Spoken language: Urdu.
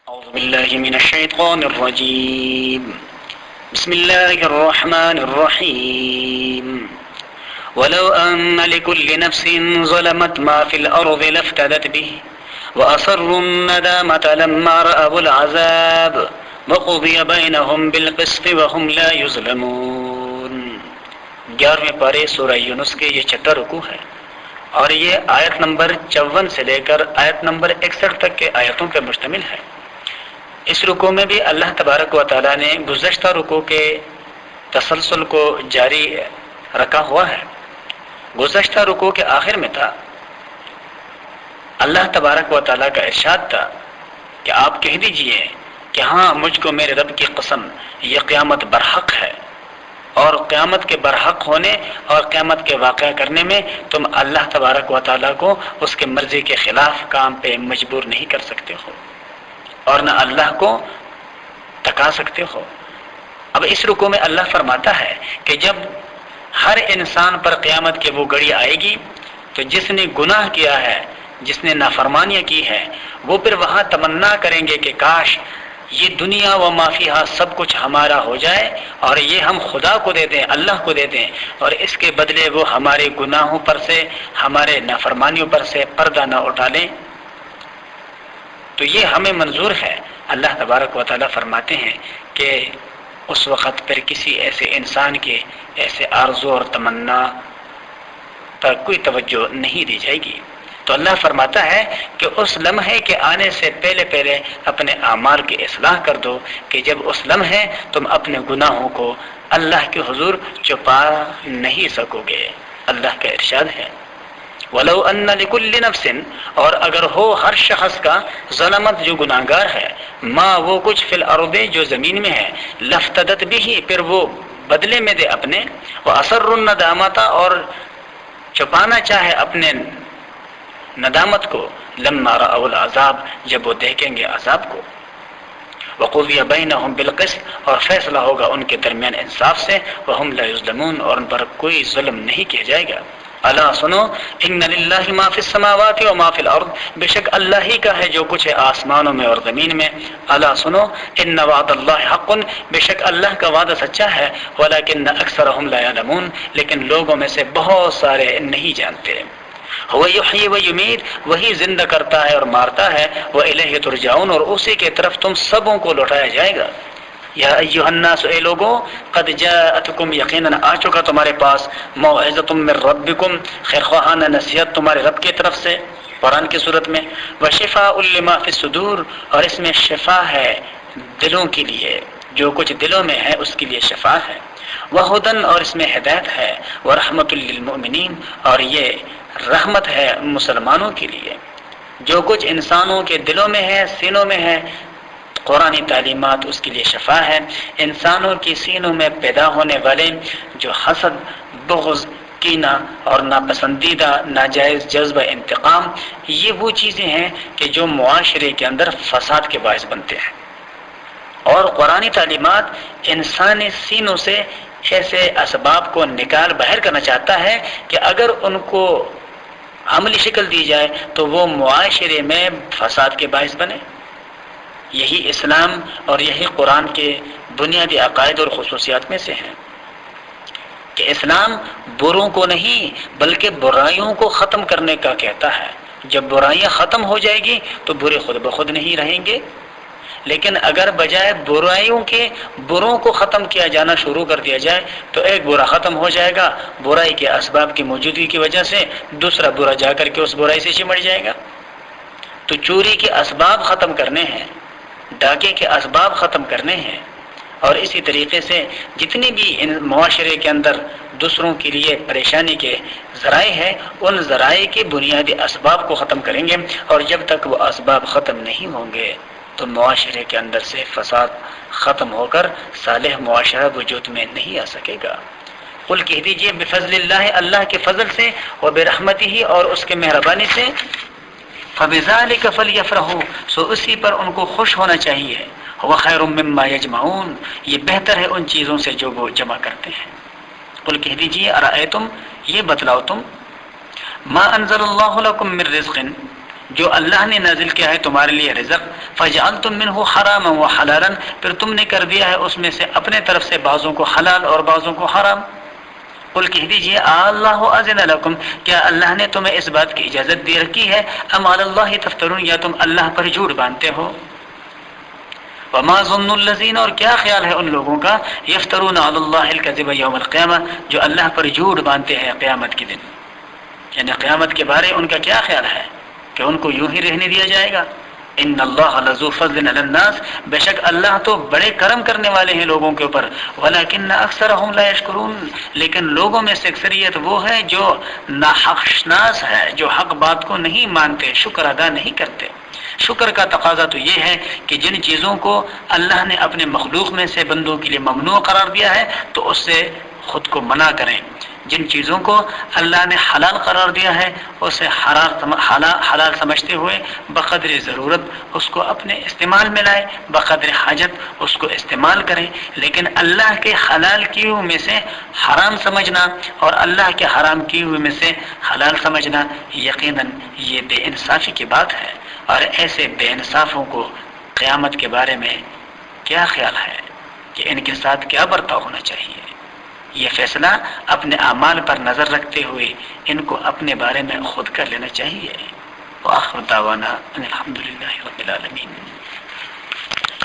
أعوذ بالله من الشيطان الرجيم. بسم الله الرحمن الرحيم. ولو أن لكل نفس ظلمت ما في الأرض لافتدت به وأصروا الندامة لما رأوا العذاب وقضي بينهم بالقسط وهم لا يظلمون. 11ویں پارے سورہ یونس کے یہ 6واں رکوع ہے اور یہ آیت نمبر 54 سے لے کر آیت نمبر 61 تک کے آیتوں پر مشتمل ہے. اس رکوع میں بھی اللہ تبارک و تعالیٰ نے گزشتہ رکوع کے تسلسل کو جاری رکھا ہوا ہے. گزشتہ رکوع کے آخر میں تھا اللہ تبارک و تعالیٰ کا ارشاد تھا کہ آپ کہہ دیجئے کہ ہاں مجھ کو میرے رب کی قسم یہ قیامت برحق ہے، اور قیامت کے برحق ہونے اور قیامت کے واقعہ کرنے میں تم اللہ تبارک و تعالیٰ کو اس کے مرضی کے خلاف کام پہ مجبور نہیں کر سکتے ہو اور نہ اللہ کو تکا سکتے ہو. اب اس رکوع میں اللہ فرماتا ہے کہ جب ہر انسان پر قیامت کی وہ گھڑی آئے گی تو جس نے گناہ کیا ہے، جس نے نافرمانیاں کی ہے، وہ پھر وہاں تمنا کریں گے کہ کاش یہ دنیا و ما فیہا سب کچھ ہمارا ہو جائے اور یہ ہم خدا کو دے دیں، اللہ کو دے دیں، اور اس کے بدلے وہ ہمارے گناہوں پر سے، ہمارے نافرمانیوں پر سے پردہ نہ اٹھا لیں تو یہ ہمیں منظور ہے. اللہ تبارک و تعالیٰ فرماتے ہیں کہ اس وقت پھر کسی ایسے انسان کے ایسے آرزو اور تمنا پر کوئی توجہ نہیں دی جائے گی. تو اللہ فرماتا ہے کہ اس لمحے کے آنے سے پہلے پہلے اپنے اعمال کی اصلاح کر دو کہ جب اس لمحے تم اپنے گناہوں کو اللہ کے حضور چھپا نہیں سکو گے. اللہ کا ارشاد ہے وَلَوْ أَنَّ لِكُلِّ نَفْسٍ، اور اگر ہو ہر شخص کا ظلمت جو گناہگار ہے، ما وہ کچھ فی الارض جو زمین میں ہے، لفتدت بھی پھر وہ بدلے میں دے اپنے، وَأَصَرُّ النَّدَامَةَ اور چھپانا چاہے اپنے ندامت کو، لما رأوا العذاب جب وہ دیکھیں گے عذاب کو، وقضی بینہم بالقسط اور فیصلہ ہوگا ان کے درمیان انصاف سے، وہم لا یظلمون اور ان پر کوئی ظلم نہیں کیا جائے گا. الا سنو ان للہ ما فی السماوات و ما فی الارض، بے شک اللہ ہی کا ہے جو کچھ ہے آسمانوں میں اور زمین میں. الا سنو ان وعد اللہ حق، بے شک اللہ کا وعدہ سچا ہے، ولکن اکثرهم لا یعلمون لیکن لوگوں میں سے بہت سارے نہیں جانتے. هو یحیی و یمیت، وہی زندہ کرتا ہے اور مارتا ہے، وإلیہ ترجعون اور اسی کے طرف تم سبوں کو لوٹایا جائے گا. یا ایھا الناس، اے لوگوں، قد جاءتکم یقیناً آ چکا تمہارے پاس، موعظۃ من ربکم خیرخواہانہ نصیحت تمہارے رب کی طرف سے قرآن کی صورت میں، وشفاء لما فی الصدور اور اس میں شفا ہے دلوں کے لیے، جو کچھ دلوں میں ہے اس کے لیے شفا ہے، وہدن اور اس میں ہدایت ہے، ورحمۃ للمؤمنین اور یہ رحمت ہے مسلمانوں کے لیے. جو کچھ انسانوں کے دلوں میں ہے، سینوں میں ہے، قرآنی تعلیمات اس کے لیے شفا ہے. انسانوں کی سینوں میں پیدا ہونے والے جو حسد، بغض، کینہ اور ناپسندیدہ ناجائز جذبہ انتقام، یہ وہ چیزیں ہیں کہ جو معاشرے کے اندر فساد کے باعث بنتے ہیں. اور قرآنی تعلیمات انسانی سینوں سے ایسے اسباب کو نکال باہر کرنا چاہتا ہے کہ اگر ان کو عملی شکل دی جائے تو وہ معاشرے میں فساد کے باعث بنے. یہی اسلام اور یہی قرآن کے بنیادی عقائد اور خصوصیات میں سے ہیں کہ اسلام بروں کو نہیں بلکہ برائیوں کو ختم کرنے کا کہتا ہے. جب برائیاں ختم ہو جائے گی تو برے خود بخود نہیں رہیں گے، لیکن اگر بجائے برائیوں کے بروں کو ختم کیا جانا شروع کر دیا جائے تو ایک برا ختم ہو جائے گا، برائی کے اسباب کی موجودگی کی وجہ سے دوسرا برا جا کر کے اس برائی سے چمٹ جائے گا. تو چوری کے اسباب ختم کرنے ہیں، ڈاکے کے اسباب ختم کرنے ہیں، اور اسی طریقے سے جتنی بھی معاشرے کے اندر دوسروں کے لیے پریشانی کے ذرائع ہیں ان ذرائع کے بنیادی اسباب کو ختم کریں گے. اور جب تک وہ اسباب ختم نہیں ہوں گے تو معاشرے کے اندر سے فساد ختم ہو کر صالح معاشرہ وجود میں نہیں آ سکے گا. قل کہہ دیجئے بفضل اللہ، اللہ کے فضل سے، وبرحمتہ اور اس کے مہربانی سے، فبذلک فلیفرحوا سو اسی پر ان کو خوش ہونا چاہیے، هو خیر مما یجمعون یہ بہتر ہے ان چیزوں سے جو وہ جمع کرتے ہیں. قل کہہ دیجئے ارأیتم یہ بتلاؤ تم، ما انزل اللہ لکم من رزق جو اللہ نے نازل کیا ہے تمہارے لیے رزق، فجعلتم منہ حراما وحلالا، پھر تم نے کر دیا ہے اس میں سے اپنے طرف سے بعضوں کو حلال اور بعضوں کو حرام۔ قل کہہ دیجیے اللہ اذن لکم، کیا اللہ نے تمہیں اس بات کی اجازت دے رکھی ہے، ام علی اللہ تفترون، یا تم اللہ پر جھوٹ باندھتے ہو۔ وما ظن الذین، اور کیا خیال ہے ان لوگوں کا، یفترون علی اللہ الکذب یوم القیامہ، جو اللہ پر جھوٹ باندھتے ہیں قیامت کے دن، یعنی قیامت کے بارے ان کا کیا خیال ہے کہ ان کو یوں ہی رہنے دیا جائے گا۔ ان اللہ لذو فضل علی الناس، بے شک اللہ تو بڑے کرم کرنے والے ہیں لوگوں کے اوپر، ولکن اکثرهم لا یشکرون، لیکن لوگوں میں سے اکثریت وہ ہے جو ناحق شناس ہے، جو حق بات کو نہیں مانتے، شکر ادا نہیں کرتے۔ شکر کا تقاضا تو یہ ہے کہ جن چیزوں کو اللہ نے اپنے مخلوق میں سے بندوں کے لیے ممنوع قرار دیا ہے تو اس سے خود کو منع کریں، جن چیزوں کو اللہ نے حلال قرار دیا ہے اسے حلال سمجھتے ہوئے بقدر ضرورت اس کو اپنے استعمال میں لائے، بقدر حاجت اس کو استعمال کریں، لیکن اللہ کے حلال کیے ہوئے میں سے حرام سمجھنا اور اللہ کے حرام کیے ہوئے میں سے حلال سمجھنا یقیناً یہ بے انصافی کی بات ہے۔ اور ایسے بے انصافوں کو قیامت کے بارے میں کیا خیال ہے کہ ان کے ساتھ کیا برتاؤ ہونا چاہیے؟ یہ فیصلہ اپنے اعمال پر نظر رکھتے ہوئے ان کو اپنے بارے میں خود کر لینا چاہیے۔ وآخر دعوانا ان الحمد للہ رب العالمین۔